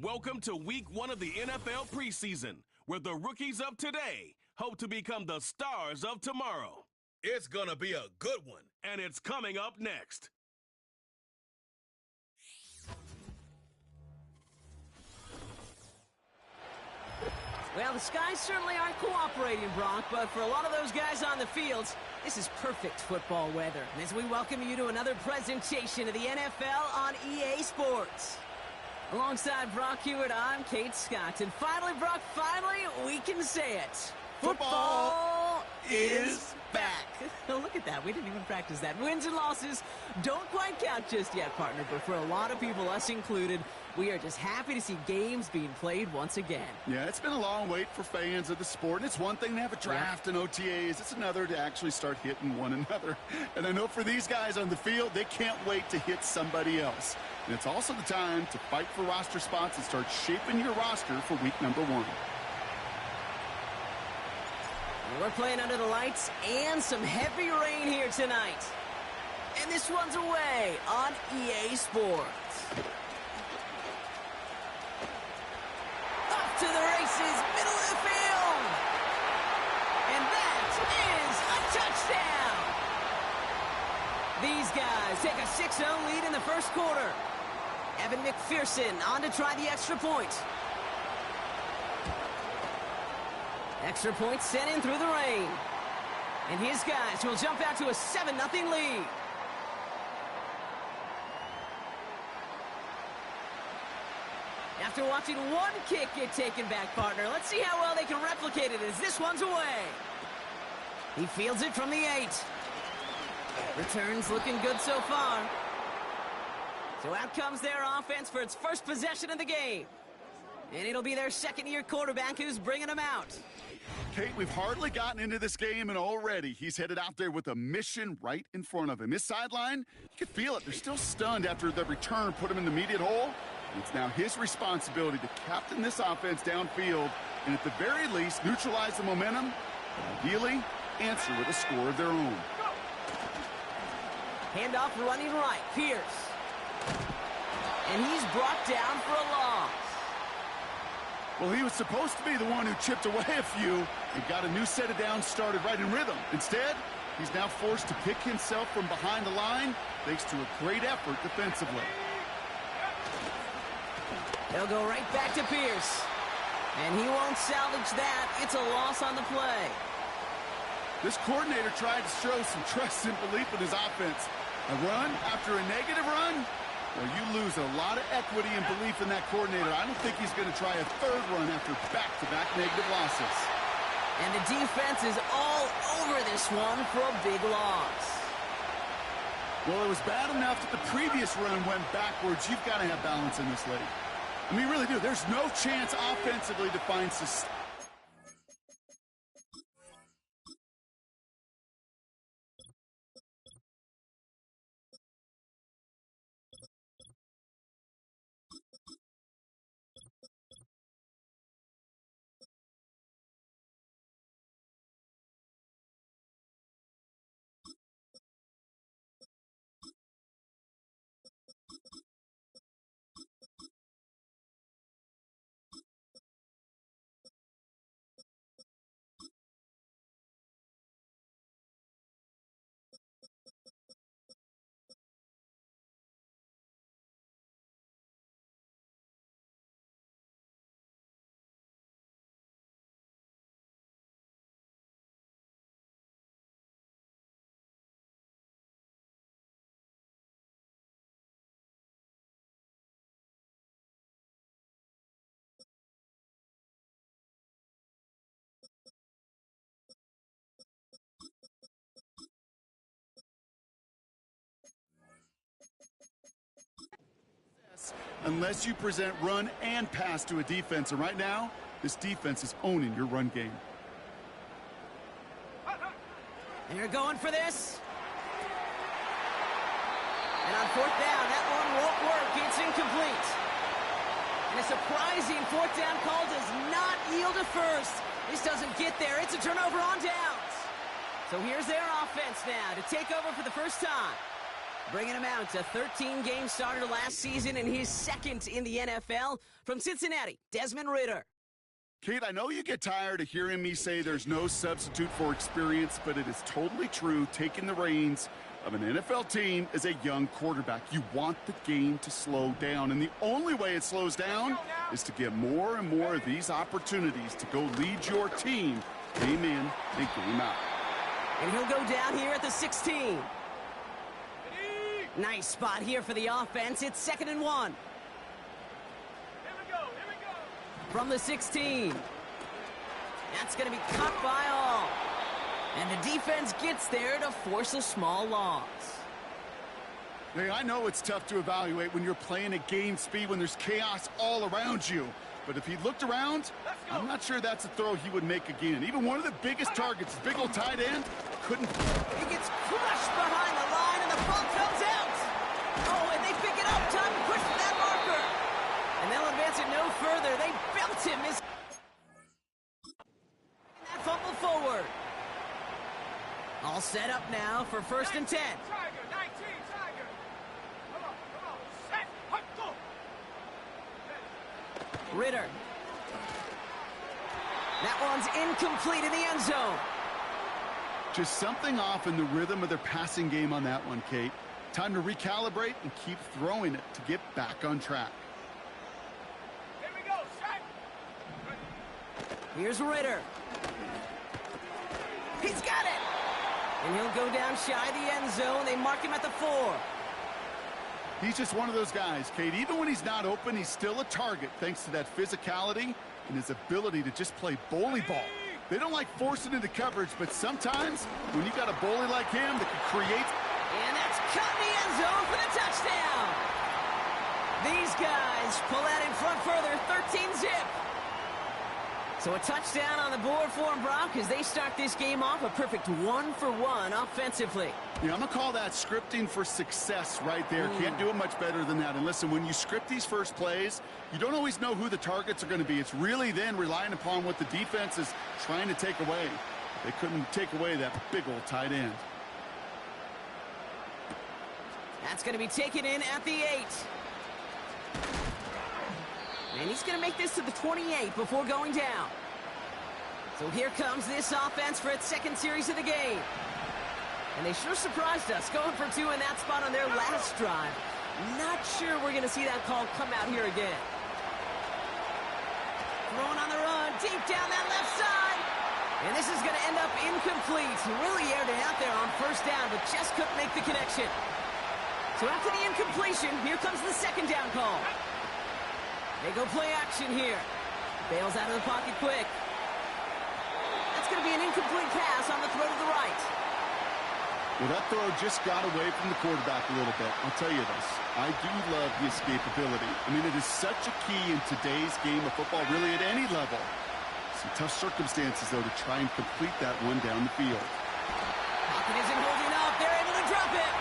Welcome to week 1 of the NFL preseason, where the rookies of today hope to become the stars of tomorrow. It's gonna be a good one, and it's coming up next. Well, the skies certainly aren't cooperating, Brock, but for a lot of those guys on the fields, this is perfect football weather. And as we welcome you to another presentation of the NFL on EA Sports. Alongside Brock Hewitt, I'm Kate Scott. And finally, Brock, we can say it. Football is back. Look at that. We didn't even practice that. Wins and losses don't quite count just yet, partner. But for a lot of people, us included, we are just happy to see games being played once again. Yeah, it's been a long wait for fans of the sport. And it's one thing to have a draft and OTAs. It's another to actually start hitting one another. And I know for these guys on the field, they can't wait to hit somebody else. And it's also the time to fight for roster spots and start shaping your roster for week number 1. We're playing under the lights and some heavy rain here tonight. And this one's away on EA Sports. Off to the races, middle of the field. And that is a touchdown. These guys take a 6-0 lead in the first quarter. Evan McPherson on to try the extra point. Extra point sent in through the rain. And his guys will jump out to a 7-0 lead. After watching one kick get taken back, partner, let's see how well they can replicate it as this one's away. He fields it from the 8. Returns looking good so far. So out comes their offense for its first possession of the game. And it'll be their second-year quarterback who's bringing them out. Kate, we've hardly gotten into this game, and already he's headed out there with a mission right in front of him. His sideline, you can feel it. They're still stunned after the return put him in the immediate hole. And it's now his responsibility to captain this offense downfield and at the very least neutralize the momentum, and ideally answer with a score of their own. Handoff running right, Pierce. And he's brought down for a loss. Well, he was supposed to be the one who chipped away a few and got a new set of downs started right in rhythm. Instead, he's now forced to pick himself from behind the line thanks to a great effort defensively. They'll go right back to Pierce. And he won't salvage that. It's a loss on the play. This coordinator tried to show some trust and belief in his offense. A run after a negative run? Well, you lose a lot of equity and belief in that coordinator. I don't think he's going to try a third run after back-to-back negative losses. And the defense is all over this one for a big loss. Well, it was bad enough that the previous run went backwards. You've got to have balance in this league. I mean, you really do. There's no chance offensively to find sustain. Unless you present run and pass to a defense. And right now, this defense is owning your run game. They're going for this. And on fourth down, that one won't work. It's incomplete. And a surprising fourth down call does not yield a first. This doesn't get there. It's a turnover on downs. So here's their offense now to take over for the first time. Bringing him out, a 13-game starter last season and his second in the NFL. From Cincinnati, Desmond Ridder. Kate, I know you get tired of hearing me say there's no substitute for experience, but it is totally true. Taking the reins of an NFL team is a young quarterback. You want the game to slow down, and the only way it slows down is to get more and more of these opportunities to go lead your team game in and game out. And he'll go down here at the 16. Nice spot here for the offense. It's 2nd and 1. From the 16. That's going to be cut by all. And the defense gets there to force a small loss. Hey, I know it's tough to evaluate when you're playing at game speed when there's chaos all around you. But if he looked around, I'm not sure that's a throw he would make again. Even one of the biggest targets, big old tight end, couldn't. He gets crushed behind the line, and the ball comes out. Oh, and they pick it up. Time to push for that marker. And they'll advance it no further. They belt him. That fumble forward. All set up now for 1st and 10. Tiger, 19, Tiger. Come on, set, hut, go. Ridder. That one's incomplete in the end zone. Just something off in the rhythm of their passing game on that one, Kate. Time to recalibrate and keep throwing it to get back on track. Here we go, set. Here's Ridder. He's got it. And he'll go down shy of the end zone. They mark him at the 4. He's just one of those guys, Kate. Even when he's not open, he's still a target thanks to that physicality and his ability to just play bully ball. They don't like forcing into coverage, but sometimes when you got a bully like him that can create. And that's caught in the end zone for the touchdown. These guys pull out in front further, 13-zip. So a touchdown on the board for them, Brock, as they start this game off a perfect 1-for-1 offensively. Yeah, I'm going to call that scripting for success right there. Can't do it much better than that. And listen, when you script these first plays, you don't always know who the targets are going to be. It's really then relying upon what the defense is trying to take away. They couldn't take away that big old tight end. That's going to be taken in at the 8. And he's going to make this to the 28 before going down. So here comes this offense for its second series of the game. And they sure surprised us, going for 2 in that spot on their last drive. Not sure we're going to see that call come out here again. Throwing on the run, deep down that left side. And this is going to end up incomplete. Really aired it out there on 1st down, but just couldn't make the connection. So after the incompletion, here comes the 2nd down call. They go play action here. Bails out of the pocket quick. That's going to be an incomplete pass on the throw to the right. Well, that throw just got away from the quarterback a little bit. I'll tell you this. I do love the escapability. I mean, it is such a key in today's game of football, really at any level. Some tough circumstances, though, to try and complete that one down the field. Pocket isn't holding up. They're able to drop it.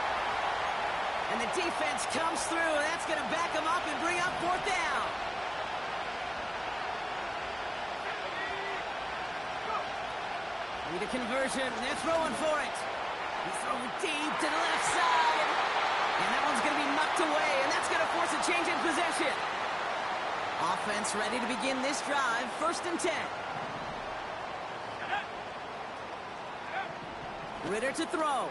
And the defense comes through. That's going to back them up and bring up 4th down. Need a conversion. They're throwing for it. He's throwing deep to the left side. And that one's going to be knocked away, and that's going to force a change in possession. Offense ready to begin this drive. 1st and 10. Ridder to throw.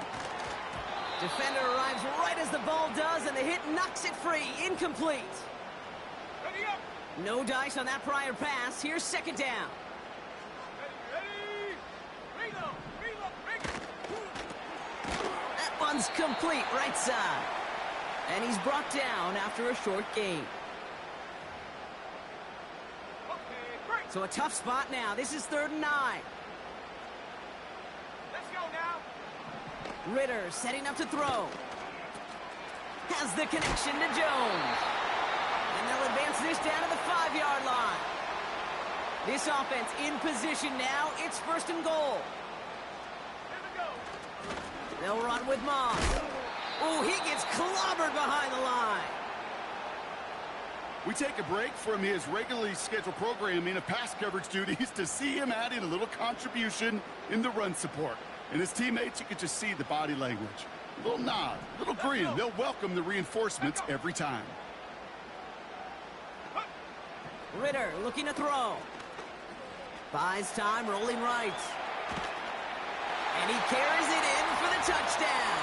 Defender arrives right as the ball does, and the hit knocks it free. Incomplete. Ready up. No dice on that prior pass. Here's 2nd down. Ready. Reload. That one's complete right side. And he's brought down after a short gain. Okay, great. So a tough spot now. This is 3rd and 9. Let's go now. Ridder setting up to throw. Has the connection to Jones. And they'll advance this down to the 5-yard line. This offense in position now. It's 1st and goal. Here we go. They'll run with Moss. Oh, he gets clobbered behind the line. We take a break from his regularly scheduled programming of pass coverage duties to see him add in a little contribution in the run support. And his teammates, you could just see the body language. Little nod, little grin. They'll welcome the reinforcements every time. Ritter looking to throw. Buys time, rolling right. And he carries it in for the touchdown.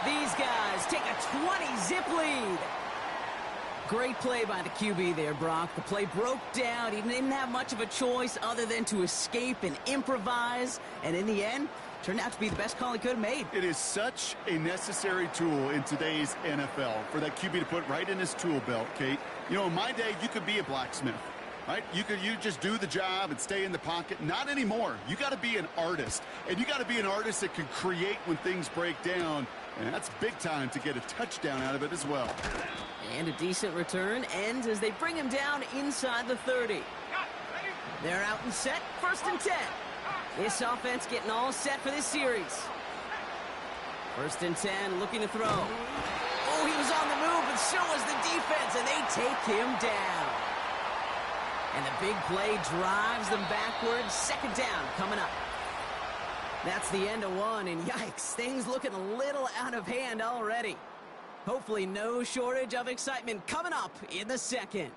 These guys take a 20-zip lead. Great play by the QB there, Brock. The play broke down. He didn't have much of a choice other than to escape and improvise. And in the end, turned out to be the best call he could have made. It is such a necessary tool in today's NFL for that QB to put right in his tool belt, Kate. You know, in my day, you could be a blacksmith, right? You just do the job and stay in the pocket. Not anymore. You got to be an artist. And you got to be an artist that can create when things break down. And that's big time to get a touchdown out of it as well. And a decent return ends as they bring him down inside the 30. They're out and set, 1st and 10. This offense getting all set for this series. 1st and 10, looking to throw. Oh, he was on the move, but so was the defense, and they take him down. And the big play drives them backwards. 2nd down coming up. That's the end of one, and yikes, things looking a little out of hand already. Hopefully no shortage of excitement coming up in the 2nd.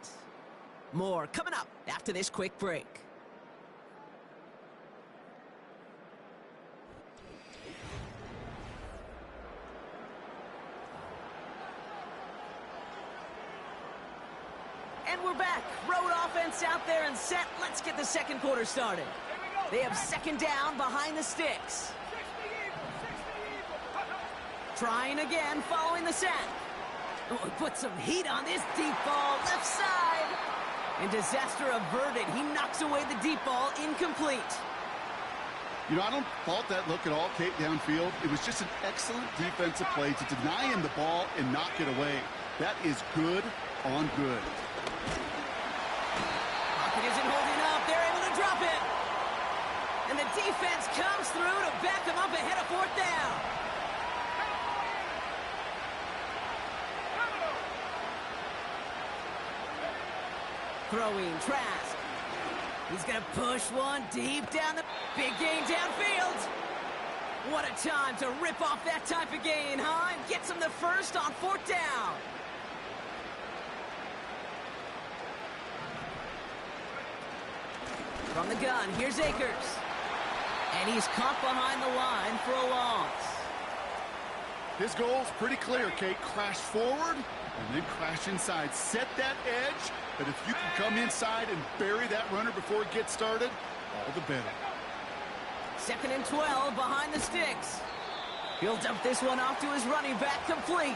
More coming up after this quick break. And we're back. Road offense out there and set. Let's get the 2nd quarter started. They have 2nd down behind the sticks. Trying again, following the sack. Oh, put some heat on this deep ball, left side. And disaster averted. He knocks away the deep ball, incomplete. You know, I don't fault that look at all, Kate, downfield. It was just an excellent defensive play to deny him the ball and knock it away. That is good on good. Pocket isn't holding up. They're able to drop it. And the defense comes through to back them up ahead of 4th down. Throwing Trask. He's going to push one deep down the big gain downfield. What a time to rip off that type of gain, huh? And gets him the 1st on 4th down. From the gun, here's Akers. And he's caught behind the line for a loss. His goal's pretty clear, Kate. Crash forward and then crash inside. Set that edge, but if you can come inside and bury that runner before it gets started, all the better. 2nd and 12 behind the sticks. He'll dump this one off to his running back, complete.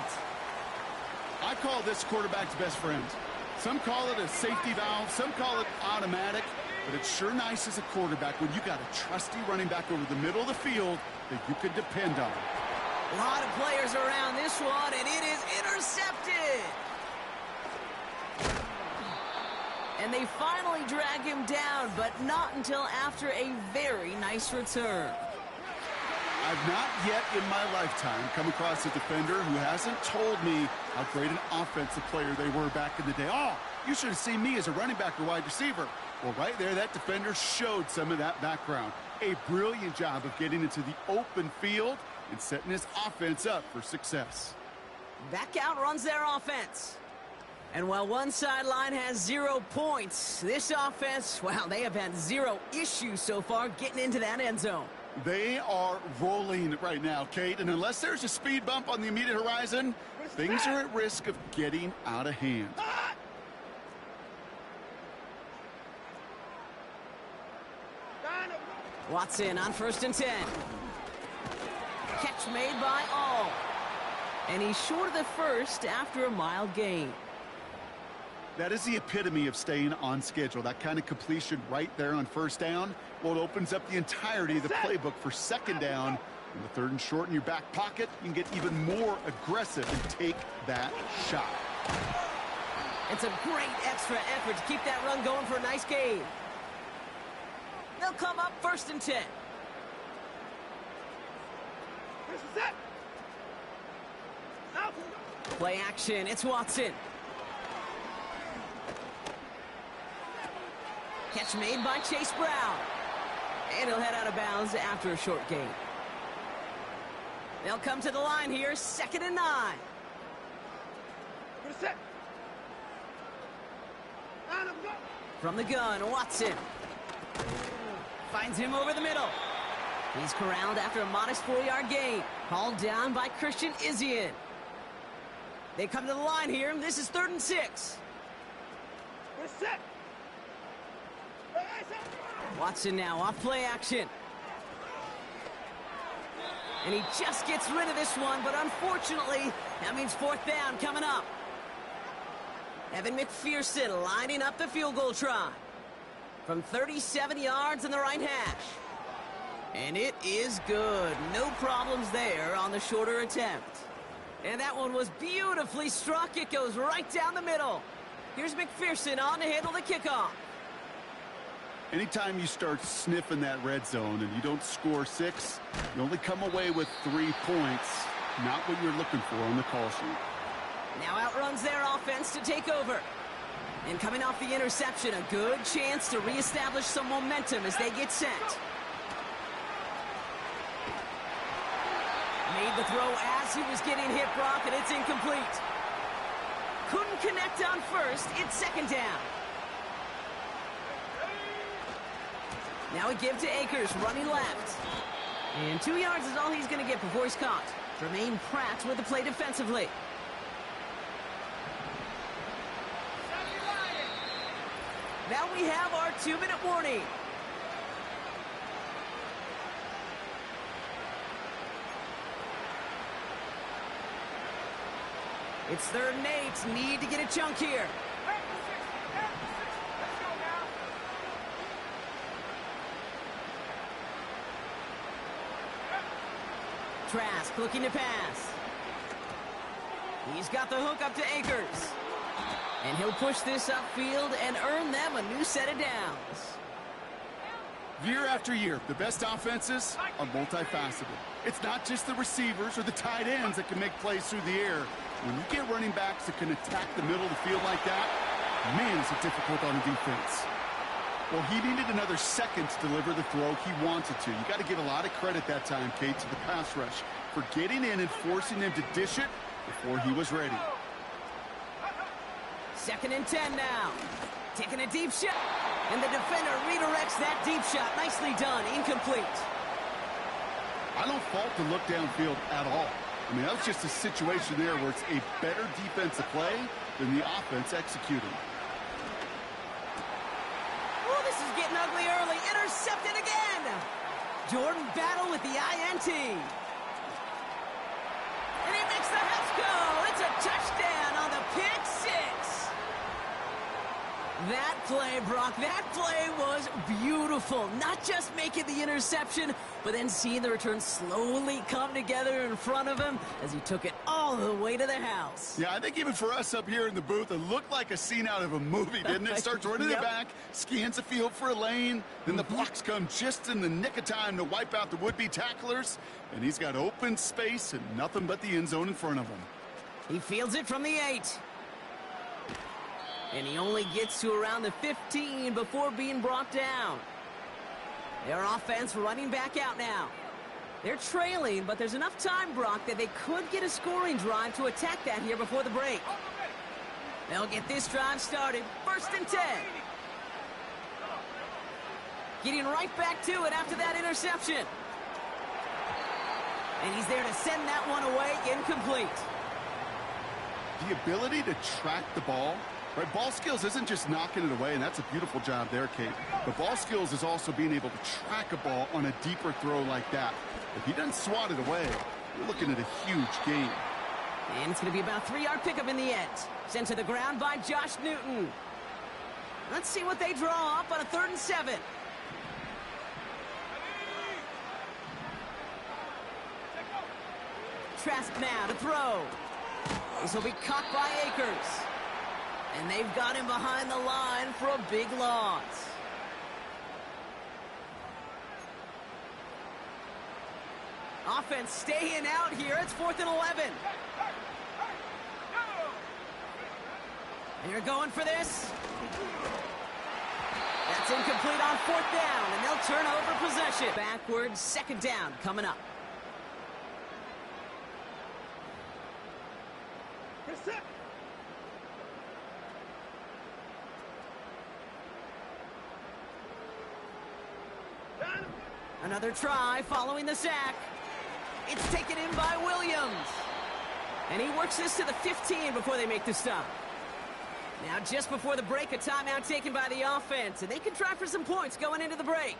I call this quarterback's best friend. Some call it a safety valve, some call it automatic, but it's sure nice as a quarterback when you got a trusty running back over the middle of the field that you can depend on. A lot of players around this one, and it is intercepted. And they finally drag him down, but not until after a very nice return. I've not yet in my lifetime come across a defender who hasn't told me how great an offensive player they were back in the day. Oh, you should have seen me as a running back or wide receiver. Well, right there, that defender showed some of that background. A brilliant job of getting into the open field and setting his offense up for success. Back out runs their offense. And while one sideline has 0 points, this offense, well, they have had 0 issues so far getting into that end zone. They are rolling right now, Kate, and unless there's a speed bump on the immediate horizon, things are at risk of getting out of hand. Watson on 1st and 10. Catch made by All. And he's short of the 1st after a mild gain. That is the epitome of staying on schedule. That kind of completion right there on 1st down. Well, it opens up the entirety of the playbook for 2nd down. In the 3rd and short in your back pocket, you can get even more aggressive and take that shot. It's a great extra effort to keep that run going for a nice gain. They'll come up 1st and 10. This is it. Now. Play action, it's Watson. Catch made by Chase Brown. And he'll head out of bounds after a short gain. They'll come to the line here, 2nd and 9. Good set. Line up, go. From the gun, Watson. Finds him over the middle. He's corralled after a modest 4-yard gain. Hauled down by Christian Izzian. They come to the line here. This is 3rd and 6. Good set. Watson now off play action. And he just gets rid of this one, but unfortunately, that means 4th down coming up. Evan McPherson lining up the field goal try. From 37 yards in the right hash. And it is good. No problems there on the shorter attempt. And that one was beautifully struck. It goes right down the middle. Here's McPherson on to handle the kickoff. Anytime you start sniffing that red zone and you don't score 6, you only come away with 3 points. Not what you're looking for on the call sheet. Now outruns their offense to take over. And coming off the interception, a good chance to reestablish some momentum as they get set. Made the throw as he was getting hit, Brock, and it's incomplete. Couldn't connect on first. It's 2nd down. Now a give to Akers, running left. And 2 yards is all he's going to get before he's caught. Jermaine Pratt with the play defensively. Now we have our 2-minute warning. It's 3rd and 8. Need to get a chunk here. Let's go now. Trask looking to pass. He's got the hook up to Akers. And he'll push this upfield and earn them a new set of downs. Year after year, the best offenses are multifaceted. It's not just the receivers or the tight ends that can make plays through the air. When you get running backs that can attack the middle of the field like that, man, is it difficult on the defense. Well, he needed another second to deliver the throw he wanted to. You got to give a lot of credit that time, Kate, to the pass rush for getting in and forcing him to dish it before he was ready. 2nd and 10 now. Taking a deep shot. And the defender redirects that deep shot. Nicely done. Incomplete. I don't fault the look downfield at all. I mean, that was just a situation there where it's a better defensive play than the offense executing. Oh, this is getting ugly early. Intercepted again. Jordan Battle with the INT. And he makes the house go. It's a touchdown on the pick 6. That play, Brock, that play was beautiful. Not just making the interception, but then seeing the return slowly come together in front of him as he took it all the way to the house. Yeah, I think even for us up here in the booth, it looked like a scene out of a movie, didn't it? Starts running Yep. the back, scans the field for a lane, then the blocks come just in the nick of time to wipe out the would-be tacklers, and he's got open space and nothing but the end zone in front of him. He fields it from the 8. And he only gets to around the 15 before being brought down. Their offense running back out now. They're trailing, but there's enough time, Brock, that they could get a scoring drive to attack that here before the break. They'll get this drive started. 1st and 10. Getting right back to it after that interception. And he's there to send that one away, incomplete. The ability to track the ball, right? Ball skills isn't just knocking it away, and that's a beautiful job there, Kate. But ball skills is also being able to track a ball on a deeper throw like that. If he doesn't swat it away, you're looking at a huge gain. And it's going to be about a 3-yard pickup in the end. Sent to the ground by Josh Newton. Let's see what they draw up on a 3rd and 7. Trask now to throw. This will be caught by Akers. And they've got him behind the line for a big loss. Offense staying out here. It's 4th and 11. And you're going for this. That's incomplete on 4th down, and they'll turn over possession. Backwards, 2nd down coming up. Another try following the sack. It's taken in by Williams. And he works this to the 15 before they make the stop. Now, just before the break, a timeout taken by the offense, and they can try for some points going into the break.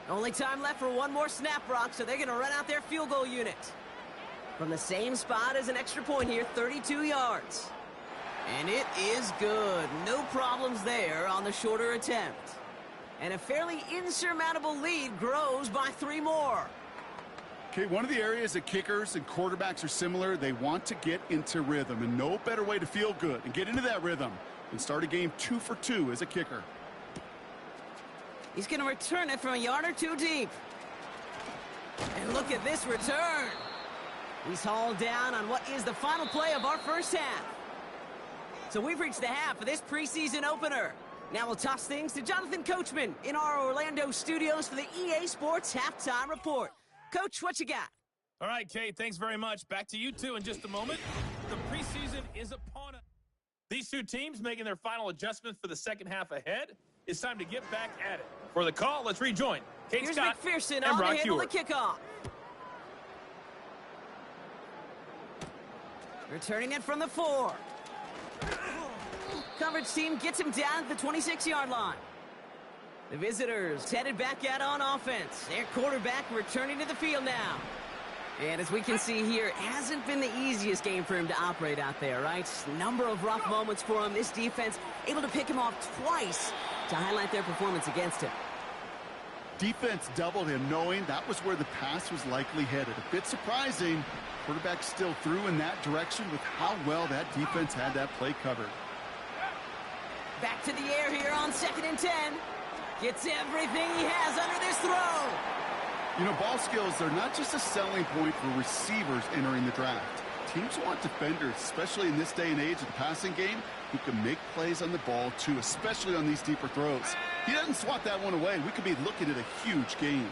Only time left for one more snap, Brock, so they're going to run out their field goal unit. From the same spot as an extra point here, 32 yards. And it is good. No problems there on the shorter attempt. And a fairly insurmountable lead grows by 3 more. Okay, one of the areas that kickers and quarterbacks are similar, they want to get into rhythm, and no better way to feel good and get into that rhythm than start a game 2 for 2 as a kicker. He's going to return it from a yard or 2 deep. And look at this return. He's hauled down on what is the final play of our first half. So we've reached the half of this preseason opener. Now we'll toss things to Jonathan Coachman in our Orlando studios for the EA Sports Halftime Report. Coach, what you got? All right, Kate, thanks very much. Back to you two in just a moment. The preseason is upon us. These two teams making their final adjustments for the second half ahead. It's time to get back at it. For the call, let's rejoin Kate Here's Scott McPherson and on to Brock handle Hewitt. the kickoff. Returning it from the 4. Coverage team gets him down at the 26-yard line. The visitors headed back out on offense. Their quarterback returning to the field now. And as we can see here, it hasn't been the easiest game for him to operate out there, right? Number of rough moments for him. This defense able to pick him off twice to highlight their performance against him. Defense doubled him, knowing that was where the pass was likely headed. A bit surprising. Quarterback still threw in that direction with how well that defense had that play covered. Back to the air here on 2nd and 10. Gets everything he has under this throw. You know, ball skills, they're not just a selling point for receivers entering the draft. Teams want defenders, especially in this day and age of the passing game, who can make plays on the ball, too, especially on these deeper throws. He doesn't swat that one away. We could be looking at a huge game.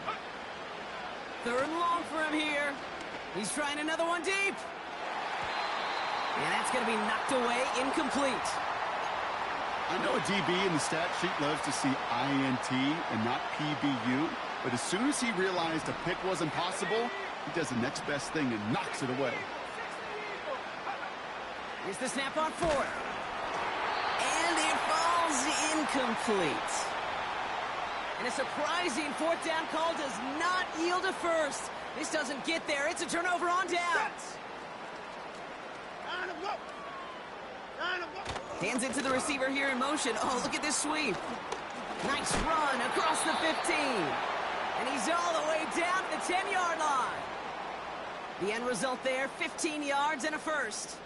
3rd and long for him here. He's trying another one deep. And that's going to be knocked away, incomplete. I know a DB in the stat sheet loves to see INT and not PBU, but as soon as he realized a pick wasn't possible, he does the next best thing and knocks it away. Here's the snap on 4th. And it falls incomplete. And a surprising 4th down call does not yield a first. This doesn't get there. It's a turnover on downs. Hands it to the receiver here in motion. Oh, look at this sweep. Nice run across the 15. And he's all the way down to the 10-yard line. The end result there, 15 yards and a first.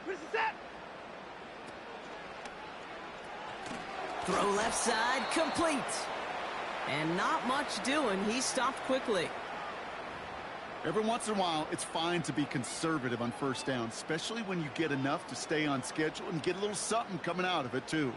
What is that? Throw left side, complete. And not much doing. He stopped quickly. Every once in a while, it's fine to be conservative on 1st down, especially when you get enough to stay on schedule and get a little something coming out of it, too.